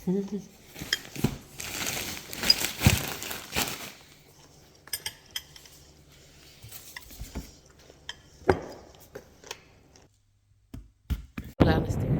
Wala na steam.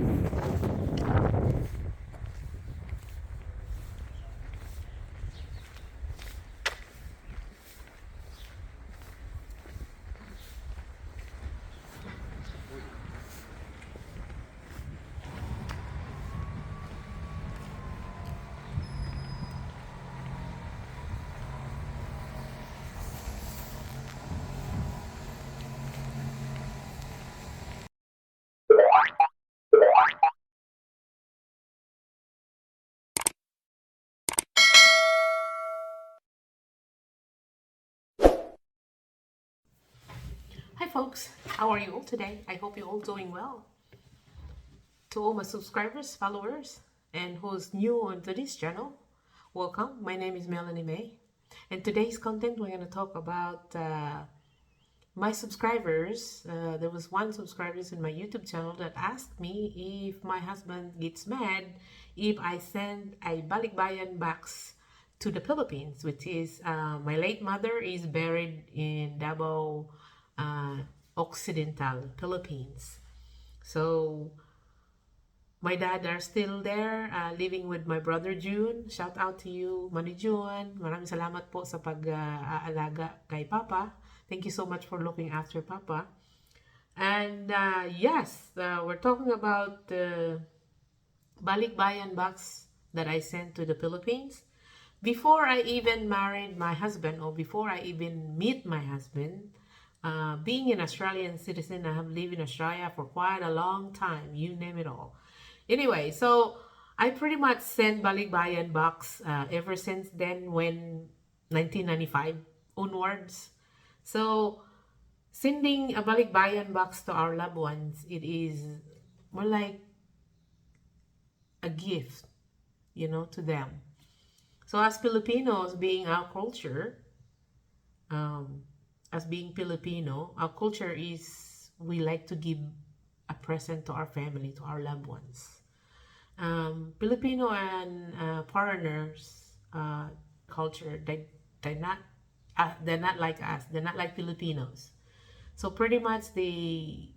Hi folks, how are you all today? I hope you're all doing well. To all my subscribers, followers, and who's new onto this channel, welcome. My name is Melanie May, and today's content we're going to talk about my subscribers. There was one subscriber in my YouTube channel that asked me if my husband gets mad if I send a balikbayan box to the Philippines, which is my late mother is buried in Davao Occidental, Philippines. So my dad are still there, living with my brother June. Shout out to you, Mani June. Maraming salamat po sa pag-aalaga kay Papa. Thank you so much for looking after Papa. And yes, we're talking about the balikbayan box that I sent to the Philippines. Before I even married my husband, or before I even meet my husband, being an Australian citizen, I have lived in Australia for quite a long time, you name it all. Anyway, so I pretty much sent balikbayan box ever since then, when 1995 onwards. So sending a balikbayan box to our loved ones, it is more like a gift, to them. So as Filipinos, being our culture, um, as being Filipino, our culture is we like to give a present to our family, to our loved ones. Filipino and foreigners culture, they're not like us. They're not like Filipinos. So pretty much they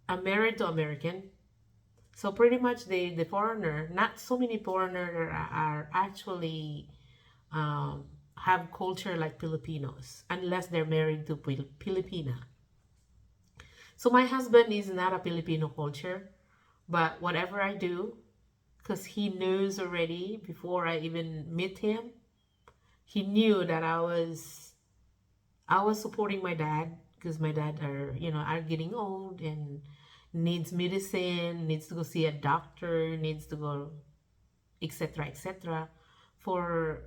are married to American. So pretty much the foreigner, not so many foreigners are actually um, have culture like Filipinos, unless they're married to Filipina. So my husband is not a Filipino culture, but whatever I do, because he knows already before I even meet him, he knew that I was supporting my dad, because my dad are getting old and needs medicine, needs to go see a doctor, needs to go, etc., etc., for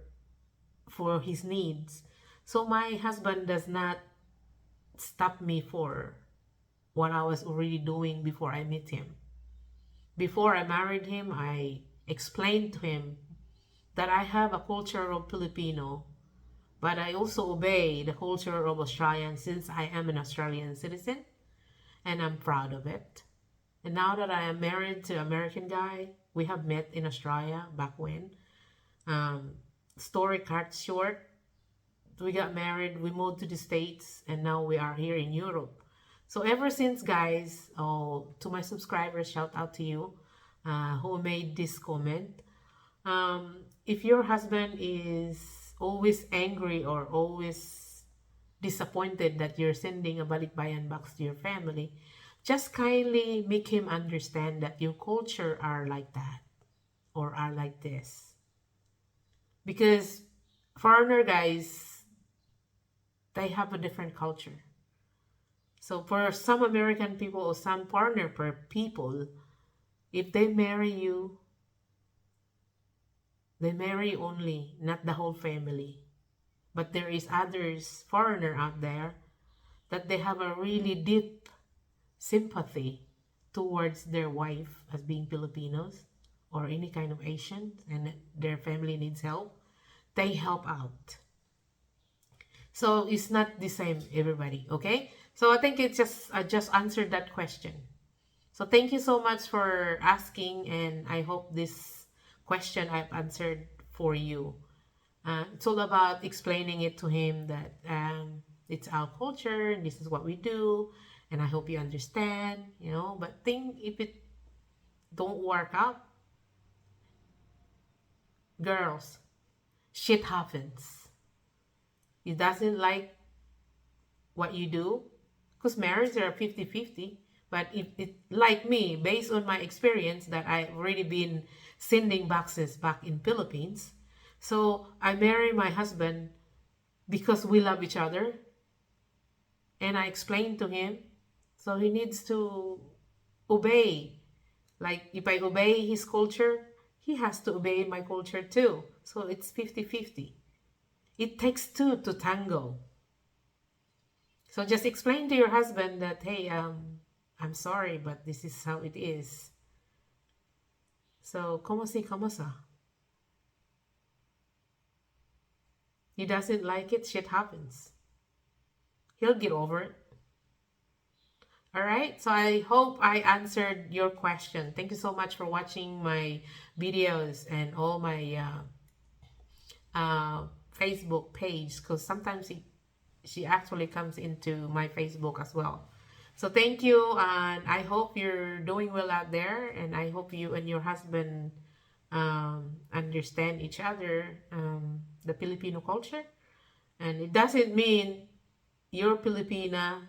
his needs. So my husband does not stop me for what I was already doing before I met him. Before I married him, I explained to him that I have a culture of Filipino, but I also obey the culture of Australian, since I am an Australian citizen and I'm proud of it. And now that I am married to an American guy, we have met in Australia back when. Story cut short, we got married, we moved to the States, and now we are here in Europe. So ever since, guys, to my subscribers, shout out to you who made this comment. If your husband is always angry or always disappointed that you're sending a balikbayan box to your family, just kindly make him understand that your culture are like that or are like this. Because foreigner guys, they have a different culture. So for some American people or some foreigner people, if they marry you, they marry only, not the whole family. But there is others, foreigner out there, that they have a really deep sympathy towards their wife as being Filipinos or any kind of Asian, and their family needs help. They help out. So it's not the same, everybody, okay? So I think I just answered that question. So thank you so much for asking, and I hope this question I've answered for you. It's all about explaining it to him that it's our culture and this is what we do, and I hope you understand, you know. But think if it don't work out, girls, shit happens. He doesn't like what you do, because marriage are 50-50. But if it, like me, based on my experience that I've already been sending boxes back in Philippines, so I marry my husband because we love each other, and I explained to him, so he needs to obey. Like if I obey his culture, he has to obey my culture too. So it's 50-50. It takes two to tango. So just explain to your husband that, hey, I'm sorry, but this is how it is. So, como si, como sa? He doesn't like it, shit happens. He'll get over it. All right. So I hope I answered your question. Thank you so much for watching my videos and all my Facebook page, because sometimes she actually comes into my Facebook as well. So thank you, and I hope you're doing well out there, and I hope you and your husband understand each other, the Filipino culture. And it doesn't mean you're Filipina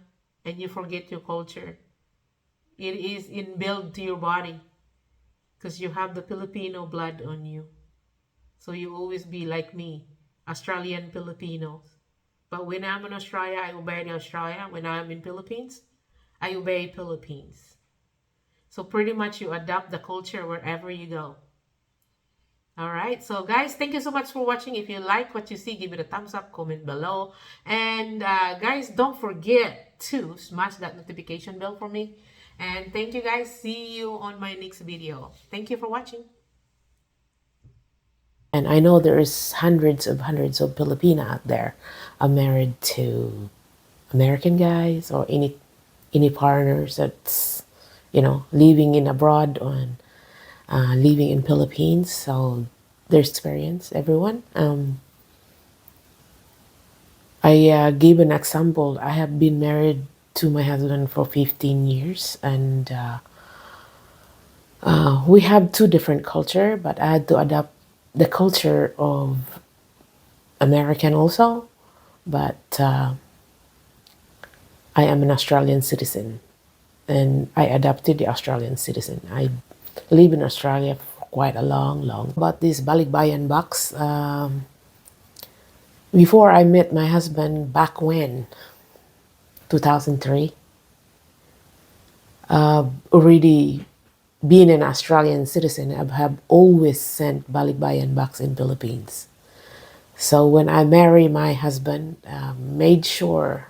and you forget your culture. It is inbuilt to your body because you have the Filipino blood on you. So you always be like me, Australian Filipinos. But when I'm in Australia, I obey the Australia. When I'm in Philippines, I obey Philippines. So pretty much you adapt the culture wherever you go. All right. So guys, thank you so much for watching. If you like what you see, give it a thumbs up, comment below. And guys, don't forget to smash that notification bell for me. And thank you guys. See you on my next video. Thank you for watching. And I know there's hundreds of Filipina out there are married to American guys or any foreigners that's living in abroad or living in Philippines. So there's experience, everyone. I gave an example. I have been married to my husband for 15 years, and we have two different culture, but I had to adapt the culture of American also. But I am an Australian citizen, and I adopted the Australian citizen. I live in Australia for quite a long. About this balikbayan box, before I met my husband back when, 2003, already being an Australian citizen, I have always sent balikbayan box in Philippines. So when I marry my husband, made sure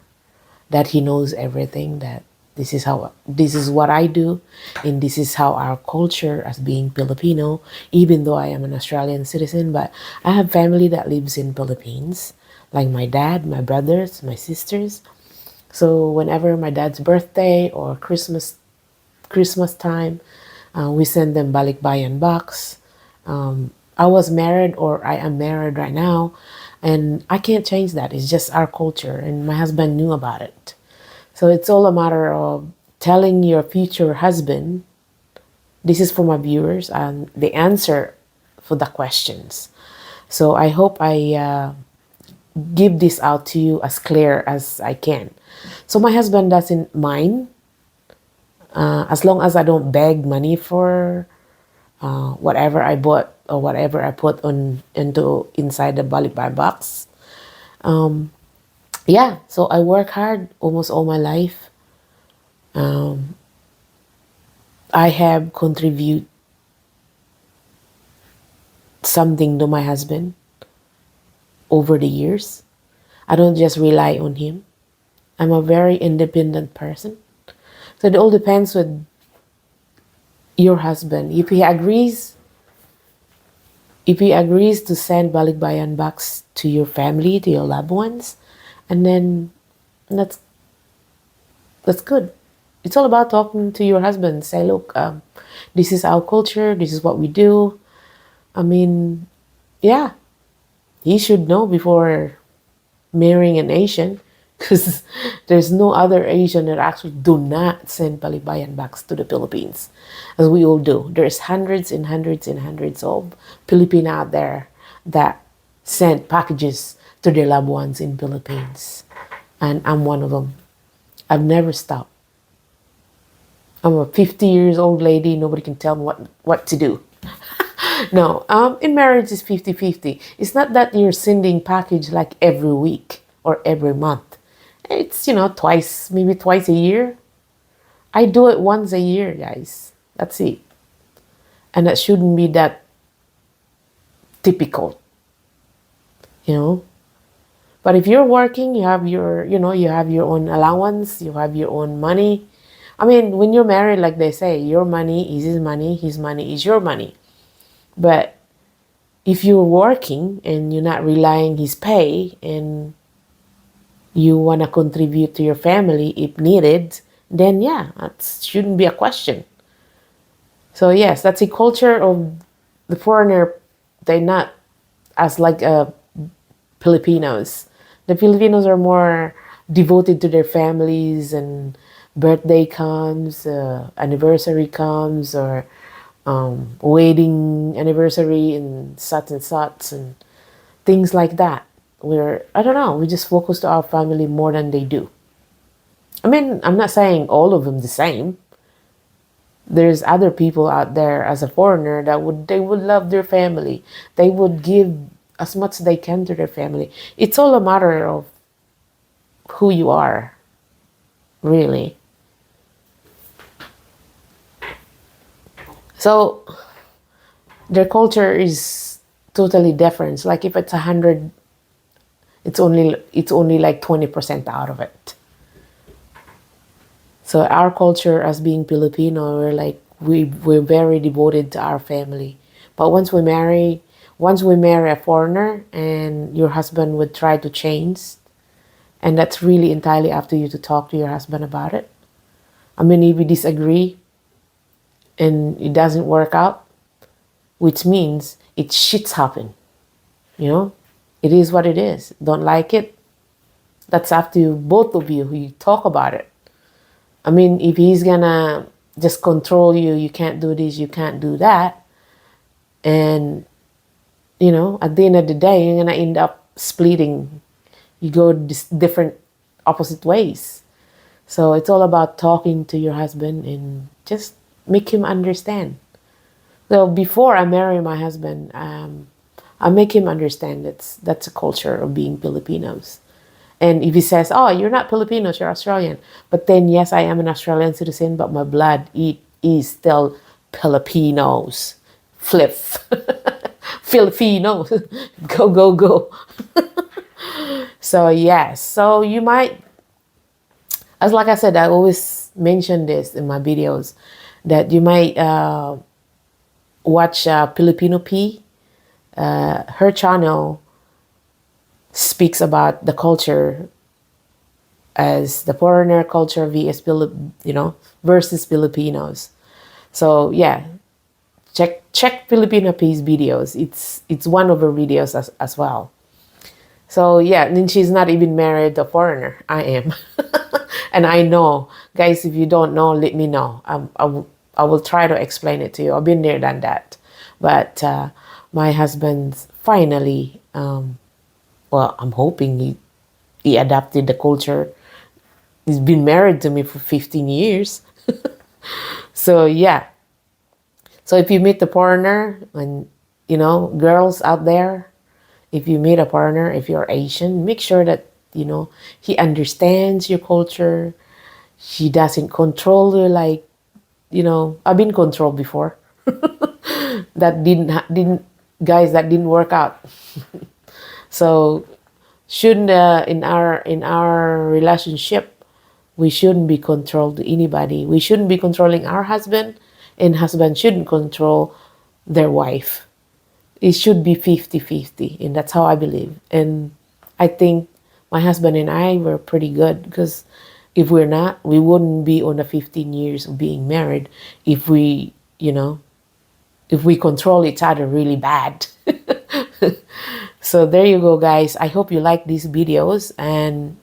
that he knows everything, that this is what I do, and this is how our culture as being Filipino, even though I am an Australian citizen, but I have family that lives in Philippines, like my dad, my brothers, my sisters. So whenever my dad's birthday or Christmas time, we send them balikbayan box. I was married, or I am married right now, and I can't change that. It's just our culture, and my husband knew about it. So it's all a matter of telling your future husband, this is for my viewers, and the answer for the questions. So I hope I give this out to you as clear as I can. So my husband doesn't mind as long as I don't beg money for whatever I bought or whatever I put into inside the balikbayan box. Yeah, so I work hard almost all my life. I have contributed something to my husband over the years. I don't just rely on him. I'm a very independent person. So it all depends with your husband. If he agrees to send balikbayan box to your family, to your loved ones, and then that's good. It's all about talking to your husband. Say, look, this is our culture. This is what we do. I mean, yeah, he should know before marrying an Asian, because there's no other Asian that actually do not send balikbayan back to the Philippines, as we all do. There's hundreds and hundreds and hundreds of Filipino out there that send packages to their loved ones in Philippines, and I'm one of them. I've never stopped. I'm a 50 years old lady. Nobody can tell me what to do. No, in marriage is 50-50. It's not that you're sending package like every week or every month. It's, twice, maybe twice a year. I do it once a year, guys. That's it. And that shouldn't be that typical, you know. But if you're working, you have you have your own allowance, you have your own money. I mean, when you're married, like they say, your money is his money is your money. But if you're working and you're not relying his pay and you want to contribute to your family if needed, then yeah, that shouldn't be a question. So yes, that's a culture of the foreigner. They're not as like Filipinos. The Filipinos are more devoted to their families, and birthday comes, anniversary comes, or wedding anniversary and such and things like that. Where I don't know, we just focus to our family more than they do. I mean, I'm not saying all of them the same. There's other people out there as a foreigner that would love their family. They would give as much as they can to their family. It's all a matter of who you are, really. So their culture is totally different. Like if it's 100, it's only like 20% out of it. So our culture as being Filipino, we're very devoted to our family. But once we marry a foreigner and your husband would try to change, and that's really entirely up to you to talk to your husband about it. I mean, if you disagree and it doesn't work out, which means it shit's happen, you know? It is what it is. Don't like it? That's up to both of you. You talk about it. I mean, if he's gonna just control you, you can't do this, you can't do that, and at the end of the day, you're gonna end up splitting. You go different, opposite ways. So it's all about talking to your husband and just make him understand. So before I marry my husband, I make him understand that's a culture of being Filipinos. And if he says, "Oh, you're not Filipinos, you're Australian," but then yes, I am an Australian citizen, but my blood it is still Filipinos. Flip, Filipino, go go go. So yes, so you might, as like I said, I always mention this in my videos, that you might watch Filipino P. Her channel speaks about the culture as the foreigner culture versus Filipinos. So yeah, check Filipino P's videos. It's one of her videos as well. So yeah, and then she's not even married a foreigner. I am. And I know, guys, if you don't know, let me know. I will try to explain it to you. I've been there, done that. But my husband's finally, well, I'm hoping he adapted the culture. He's been married to me for 15 years. So yeah. So if you meet a foreigner, and girls out there, if you meet a foreigner, if you're Asian, make sure that he understands your culture. He doesn't control you like, I've been controlled before. That didn't guys, that didn't work out. So shouldn't in our relationship, we shouldn't be controlled to anybody. We shouldn't be controlling our husband, and husband shouldn't control their wife. It should be 50-50, and that's how I believe. And I think my husband and I were pretty good, because if we're not, we wouldn't be on the 15 years of being married if we if we control each other really bad. So there you go, guys. I hope you like these videos, and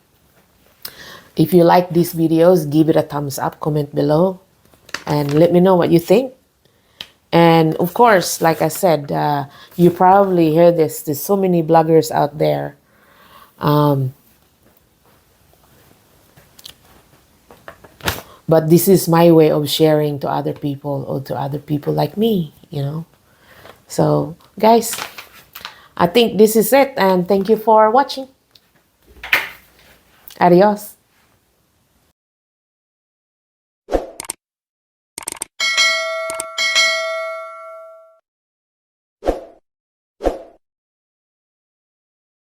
if you like these videos, give it a thumbs up, comment below, and let me know what you think. And of course, like I said, you probably hear this. There's so many bloggers out there. But this is my way of sharing to other people, or to other people like me, you know. So, guys, I think this is it. And thank you for watching. Adios.